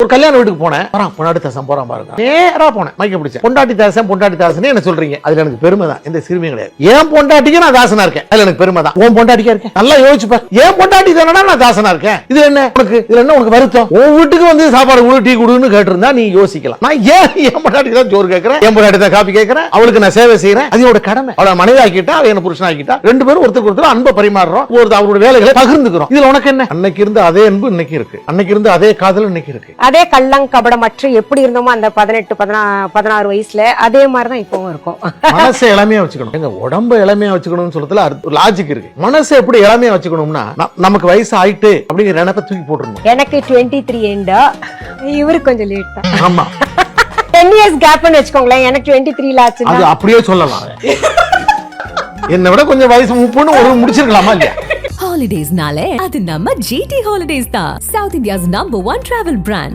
ஒரு கல்யாண வீட்டுக்கு போனேன், பொண்டாட்டி தாசன் போறான் பாருங்க, நேரா போனேன், மைக்க பிடிச்சேன், பொண்டாட்டி தாசன் என்ன சொல்றீங்க, அதுல எனக்கு பெருமை தான், எந்த சிறுமியும் கிடையாது. ஏன் பொண்டாட்டிக்கு நான் தாசனா இருக்கேன், அதுல எனக்கு பெருமை தான். உன் பொண்டாட்டிக்கா இருக்கேன், நல்லா யோசிச்சுப்பா, ஏன் பொண்டாட்டி தானடா நான் தாசனா இருக்கேன், இது என்ன உனக்கு, இதுல என்ன உனக்கு வருத்தம்? உன் வீட்டுக்கு வந்து சாப்பாடு கொடு, டீ குடுன்னு கேட்டிருந்தா நீ யோசிக்கலாம். நான் ஏன் பொண்டாட்டி தான் சோறு கேட்கிறேன், என் பொண்டாட்டி தான் காப்பி கேட்கிறேன், அவளுக்கு நான் சேவை செய்யறேன், அது என்னோட கடமை. அவளை மனைவி ஆக்கிட்டா, அவ என்ன புருஷன் ஆக்கிட்டா, ரெண்டு பேரும் ஒருத்தருக்கு ஒருத்தர் அன்பை பரிமாறுறோம், அவரோட வேலைகளை பகிர்ந்துக்கிறோம். இதுல உனக்கு என்ன? அன்னைக்கு இருந்த அதே அன்பு இன்னைக்கு இருக்கு, அன்னைக்கு இருந்த அதே காதல் இன்னைக்கு இருக்கு. அதே கபடமற்று எப்படி இருந்தோமோ அந்த 18-16 வயசுல அதே மாதிரிதான் இப்பவும் இருக்கும். மனசை இளமையா வச்சுக்கணும். எங்க உடம்ப இளமையா வச்சுக்கணும்னு சொல்றதுல லாஜிக் இருக்கு. மனசை எப்படி இளமையா வச்சுக்கணும்னா, நமக்கு வயசு ஆயிட்டு அப்படிங்கிற நினைப்பை தூக்கி போட்டுருணும். எனக்கு 23 எண்டா, இவருக்கு கொஞ்சம் லேட் தான். ஆமா, 10 years கேப்னு வச்சுக்கோங்களேன். எனக்கு 23 ஆச்சு. அது அப்படியே சொல்லலாம். என்னை விட கொஞ்சம் வயசு 30 ஒரு முடிச்சிருக்கலாமா இல்லையா? Holidays nale, adu namma GT Holidays da, South India's #1 travel brand.